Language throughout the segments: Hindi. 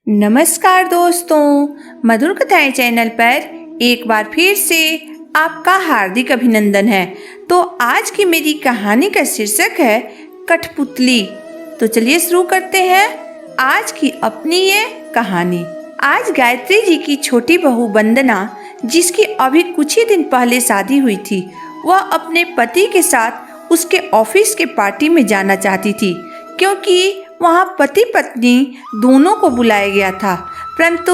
नमस्कार दोस्तों, मधुर कथाएं चैनल पर एक बार फिर से आपका हार्दिक अभिनंदन है। तो आज की मेरी कहानी का शीर्षक है कठपुतली। तो चलिए शुरू करते हैं आज की अपनी ये कहानी। आज गायत्री जी की छोटी बहू वंदना, जिसकी अभी कुछ ही दिन पहले शादी हुई थी, वह अपने पति के साथ उसके ऑफिस के पार्टी में जाना चाहती थी, क्योंकि वहाँ पति पत्नी दोनों को बुलाया गया था। परंतु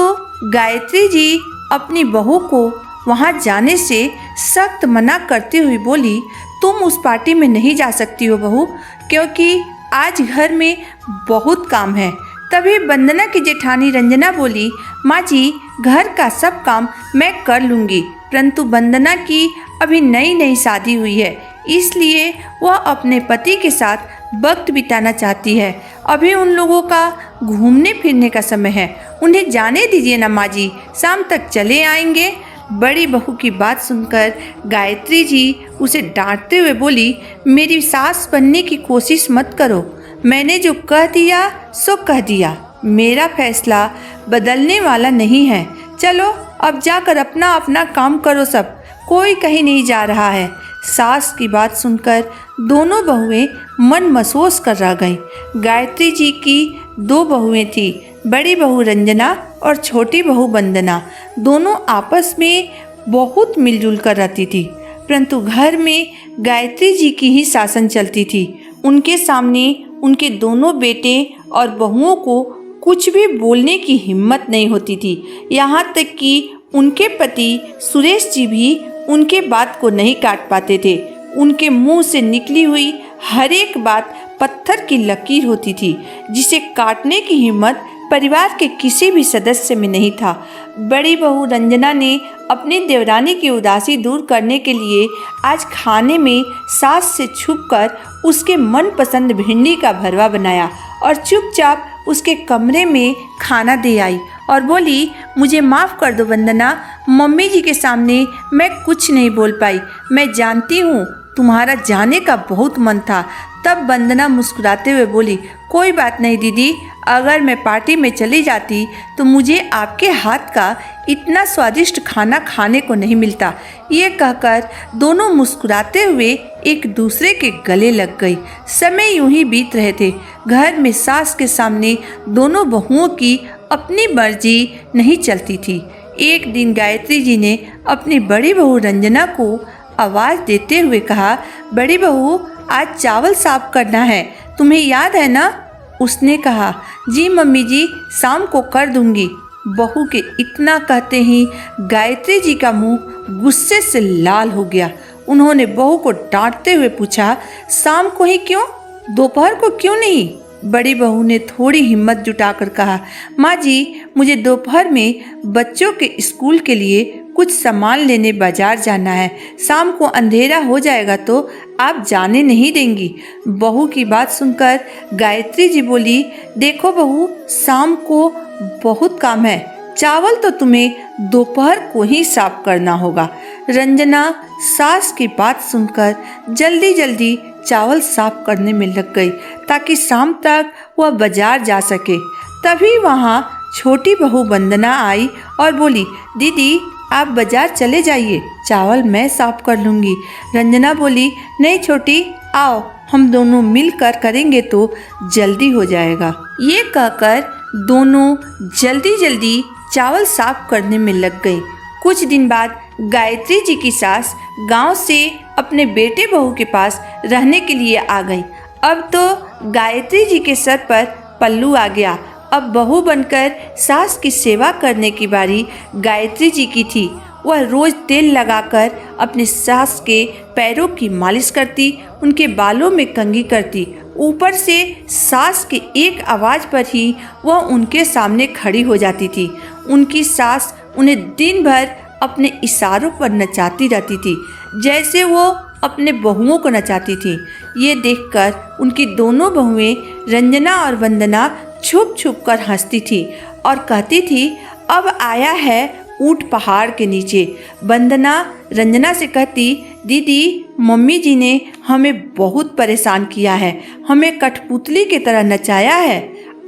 गायत्री जी अपनी बहू को वहाँ जाने से सख्त मना करते हुए बोली, तुम उस पार्टी में नहीं जा सकती हो बहू, क्योंकि आज घर में बहुत काम है। तभी वंदना की जेठानी रंजना बोली, माँ जी, घर का सब काम मैं कर लूँगी, परंतु वंदना की अभी नई नई शादी हुई है, इसलिए वह अपने पति के साथ वक्त बिताना चाहती है। अभी उन लोगों का घूमने फिरने का समय है, उन्हें जाने दीजिए ना माँ जी, शाम तक चले आएंगे। बड़ी बहू की बात सुनकर गायत्री जी उसे डांटते हुए बोली, मेरी सास बनने की कोशिश मत करो, मैंने जो कह दिया सो कह दिया, मेरा फैसला बदलने वाला नहीं है। चलो अब जाकर अपना अपना काम करो, सब कोई कहीं नहीं जा रहा है। सास की बात सुनकर दोनों बहुएं मन महसूस कर रह गईं। गायत्री जी की दो बहुएं थी, बड़ी बहू रंजना और छोटी बहू वंदना। दोनों आपस में बहुत मिलजुल कर रहती थी, परंतु घर में गायत्री जी की ही शासन चलती थी। उनके सामने उनके दोनों बेटे और बहुओं को कुछ भी बोलने की हिम्मत नहीं होती थी। यहाँ तक कि उनके पति सुरेश जी भी उनके बात को नहीं काट पाते थे। उनके मुंह से निकली हुई हर एक बात पत्थर की लकीर होती थी, जिसे काटने की हिम्मत परिवार के किसी भी सदस्य में नहीं था। बड़ी बहू रंजना ने अपनी देवरानी की उदासी दूर करने के लिए आज खाने में सास से छुपकर उसके मनपसंद भिंडी का भरवा बनाया और चुपचाप उसके कमरे में खाना दे आई और बोली, मुझे माफ़ कर दो वंदना, मम्मी जी के सामने मैं कुछ नहीं बोल पाई। मैं जानती हूँ तुम्हारा जाने का बहुत मन था। तब वंदना मुस्कुराते हुए बोली, कोई बात नहीं दीदी, अगर मैं पार्टी में चली जाती तो मुझे आपके हाथ का इतना स्वादिष्ट खाना खाने को नहीं मिलता। ये कहकर दोनों मुस्कुराते हुए एक दूसरे के गले लग गई। समय यूं ही बीत रहे थे। घर में सास के सामने दोनों बहुओं की अपनी मर्जी नहीं चलती थी। एक दिन गायत्री जी ने अपनी बड़ी बहू रंजना को आवाज़ देते हुए कहा, बड़ी बहू, आज चावल साफ करना है, तुम्हें याद है ना? उसने कहा, जी मम्मी जी, शाम को कर दूंगी। बहू के इतना कहते ही गायत्री जी का मुंह गुस्से से लाल हो गया। उन्होंने बहू को डांटते हुए पूछा, शाम को ही क्यों, दोपहर को क्यों नहीं? बड़ी बहू ने थोड़ी हिम्मत जुटाकर कहा, माँ जी, मुझे दोपहर में बच्चों के स्कूल के लिए कुछ सामान लेने बाजार जाना है, शाम को अंधेरा हो जाएगा तो आप जाने नहीं देंगी। बहू की बात सुनकर गायत्री जी बोली, देखो बहू, शाम को बहुत काम है, चावल तो तुम्हें दोपहर को ही साफ करना होगा। रंजना सास की बात सुनकर जल्दी जल्दी चावल साफ करने में लग गई, ताकि शाम तक वह बाजार जा सके। तभी वहाँ छोटी बहू वंदना आई और बोली, दीदी, आप बाजार चले जाइए, चावल मैं साफ कर लूँगी। रंजना बोली, नहीं छोटी, आओ, हम दोनों मिलकर करेंगे तो जल्दी हो जाएगा। ये कहकर दोनों जल्दी जल्दी चावल साफ करने में लग गई। कुछ दिन बाद गायत्री जी की सास गांव से अपने बेटे बहू के पास रहने के लिए आ गई। अब तो गायत्री जी के सर पर पल्लू आ गया। अब बहू बनकर सास की सेवा करने की बारी गायत्री जी की थी। वह रोज तेल लगाकर अपनी सास के पैरों की मालिश करती, उनके बालों में कंघी करती। ऊपर से सास के एक आवाज़ पर ही वह उनके सामने खड़ी हो जाती थी। उनकी सास उन्हें दिन भर अपने इशारों पर नचाती रहती थी, जैसे वो अपने बहुओं को नचाती थी। ये देखकर उनकी दोनों बहुएं रंजना और वंदना छुप छुप कर हंसती थी और कहती थी, अब आया है ऊंट पहाड़ के नीचे। वंदना रंजना से कहती, दीदी, मम्मी जी ने हमें बहुत परेशान किया है, हमें कठपुतली की तरह नचाया है।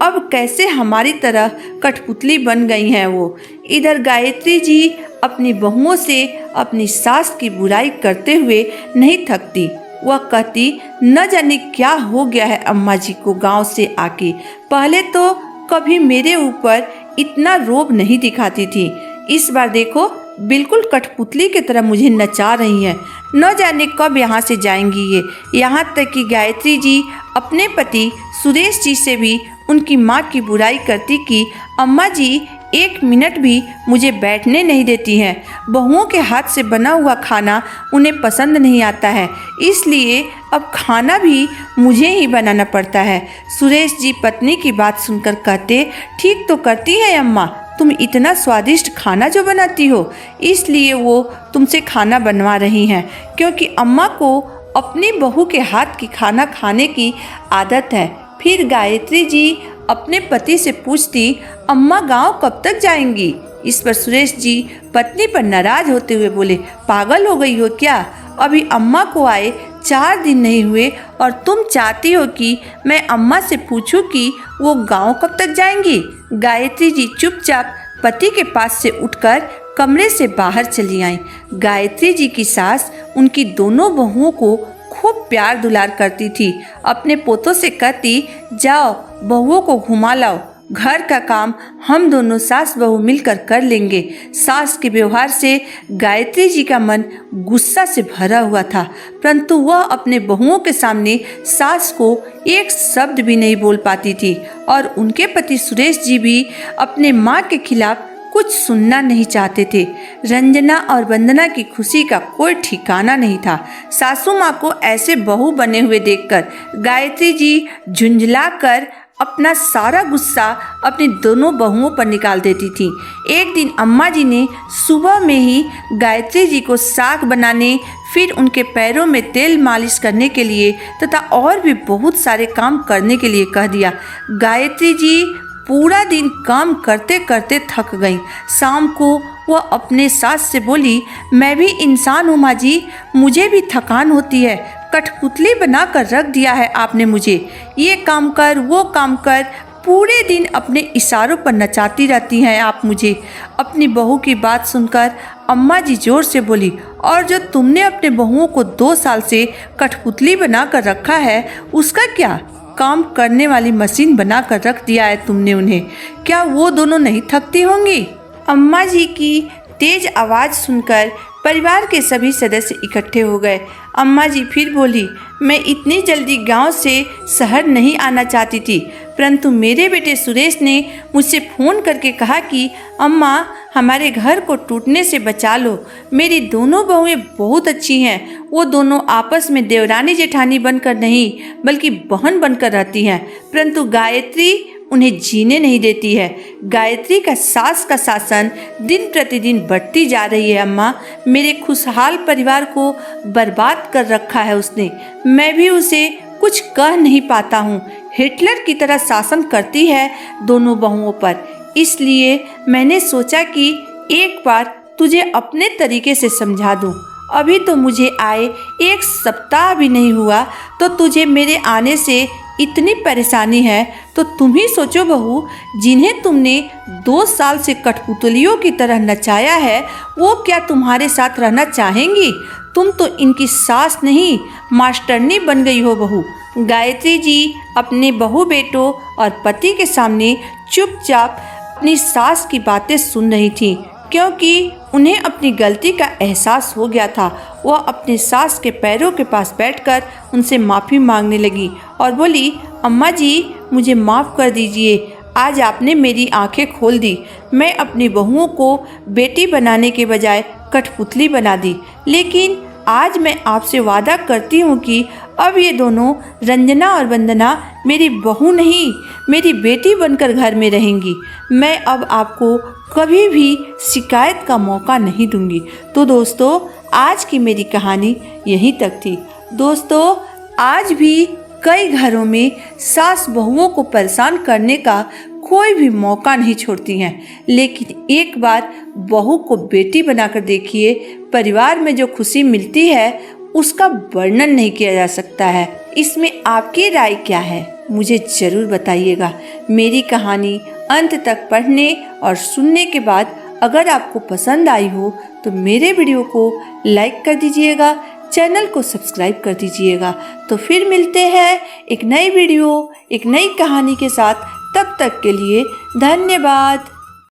अब कैसे हमारी तरह कठपुतली बन गई हैं वो। इधर गायत्री जी अपनी बहुओं से अपनी सास की बुराई करते हुए नहीं थकती। वह कहती, न जाने क्या हो गया है अम्मा जी को गांव से आके। पहले तो कभी मेरे ऊपर इतना रोब नहीं दिखाती थी, इस बार देखो बिल्कुल कठपुतली की तरह मुझे नचा रही हैं। न जाने कब यहाँ से जाएंगी ये। यहाँ तक कि गायत्री जी अपने पति सुरेश जी से भी उनकी माँ की बुराई करती कि अम्मा जी 1 मिनट भी मुझे बैठने नहीं देती हैं। बहुओं के हाथ से बना हुआ खाना उन्हें पसंद नहीं आता है, इसलिए अब खाना भी मुझे ही बनाना पड़ता है। सुरेश जी पत्नी की बात सुनकर कहते, ठीक तो करती है अम्मा, तुम इतना स्वादिष्ट खाना जो बनाती हो, इसलिए वो तुमसे खाना बनवा रही हैं, क्योंकि अम्मा को अपनी बहू के हाथ की खाना खाने की आदत है। फिर गायत्री जी अपने पति से पूछती, अम्मा गांव कब तक जाएंगी? इस पर सुरेश जी पत्नी पर नाराज होते हुए बोले, पागल हो गई हो क्या? अभी अम्मा को आए 4 दिन नहीं हुए और तुम चाहती हो कि मैं अम्मा से पूछूं कि वो गांव कब तक जाएंगी? गायत्री जी चुपचाप पति के पास से उठकर कमरे से बाहर चली आईं। गायत्री जी की सास उनकी दोनों बहुओं को खूब प्यार दुलार करती थी। अपने पोतों से कहती, जाओ बहुओं को घुमा लाओ, घर का काम हम दोनों सास बहू मिलकर कर लेंगे। सास के व्यवहार से गायत्री जी का मन गुस्सा से भरा हुआ था, परंतु वह अपने बहुओं के सामने सास को एक शब्द भी नहीं बोल पाती थी और उनके पति सुरेश जी भी अपने माँ के खिलाफ कुछ सुनना नहीं चाहते थे। रंजना और वंदना की खुशी का कोई ठिकाना नहीं था। सासू माँ को ऐसे बहू बने हुए देखकर गायत्री जी झुंझलाकर अपना सारा गुस्सा अपनी दोनों बहुओं पर निकाल देती थी। एक दिन अम्मा जी ने सुबह में ही गायत्री जी को साग बनाने, फिर उनके पैरों में तेल मालिश करने के लिए तथा और भी बहुत सारे काम करने के लिए कह दिया। गायत्री जी पूरा दिन काम करते करते थक गईं। शाम को वह अपने सास से बोली, मैं भी इंसान हूँ माँ जी, मुझे भी थकान होती है। कठपुतली बना कर रख दिया है आपने मुझे, ये काम कर वो काम कर, पूरे दिन अपने इशारों पर नचाती रहती हैं आप मुझे। अपनी बहू की बात सुनकर अम्मा जी जोर से बोली, और जो तुमने अपने बहुओं को 2 साल से कठपुतली बना कर रखा है उसका क्या? काम करने वाली मशीन बना कर रख दिया है तुमने उन्हें, क्या वो दोनों नहीं थकती होंगी? अम्मा जी की तेज आवाज़ सुनकर परिवार के सभी सदस्य इकट्ठे हो गए। अम्मा जी फिर बोली, मैं इतनी जल्दी गांव से शहर नहीं आना चाहती थी, परंतु मेरे बेटे सुरेश ने मुझसे फ़ोन करके कहा कि अम्मा हमारे घर को टूटने से बचा लो। मेरी दोनों बहुएं बहुत अच्छी हैं, वो दोनों आपस में देवरानी जेठानी बनकर नहीं बल्कि बहन बनकर रहती हैं, परंतु गायत्री उन्हें जीने नहीं देती है। गायत्री का सास का शासन दिन प्रतिदिन बढ़ती जा रही है अम्मा, मेरे खुशहाल परिवार को बर्बाद कर रखा है उसने। मैं भी उसे कुछ कह नहीं पाता हूँ, हिटलर की तरह शासन करती है दोनों बहुओं पर। इसलिए मैंने सोचा कि एक बार तुझे अपने तरीके से समझा दूँ। अभी तो मुझे आए 1 सप्ताह भी नहीं हुआ तो तुझे मेरे आने से इतनी परेशानी है, तो तुम ही सोचो बहू, जिन्हें तुमने 2 साल से कठपुतलियों की तरह नचाया है वो क्या तुम्हारे साथ रहना चाहेंगी? तुम तो इनकी सास नहीं मास्टरनी बन गई हो बहू। गायत्री जी अपने बहू बेटों और पति के सामने चुपचाप अपनी सास की बातें सुन रही थी, क्योंकि उन्हें अपनी गलती का एहसास हो गया था। वह अपने सास के पैरों के पास बैठकर उनसे माफ़ी मांगने लगी और बोली, अम्मा जी मुझे माफ़ कर दीजिए, आज आपने मेरी आंखें खोल दी। मैं अपनी बहुओं को बेटी बनाने के बजाय कठपुतली बना दी, लेकिन आज मैं आपसे वादा करती हूँ कि अब ये दोनों रंजना और वंदना मेरी बहू नहीं मेरी बेटी बनकर घर में रहेंगी। मैं अब आपको कभी भी शिकायत का मौका नहीं दूंगी। तो दोस्तों आज की मेरी कहानी यहीं तक थी। दोस्तों आज भी कई घरों में सास बहुओं को परेशान करने का कोई भी मौका नहीं छोड़ती हैं, लेकिन एक बार बहू को बेटी बनाकर देखिए, परिवार में जो खुशी मिलती है उसका वर्णन नहीं किया जा सकता है। इसमें आपकी राय क्या है, मुझे ज़रूर बताइएगा। मेरी कहानी अंत तक पढ़ने और सुनने के बाद अगर आपको पसंद आई हो तो मेरे वीडियो को लाइक कर दीजिएगा, चैनल को सब्सक्राइब कर दीजिएगा। तो फिर मिलते हैं एक नई वीडियो, एक नई कहानी के साथ। तब तक के लिए धन्यवाद।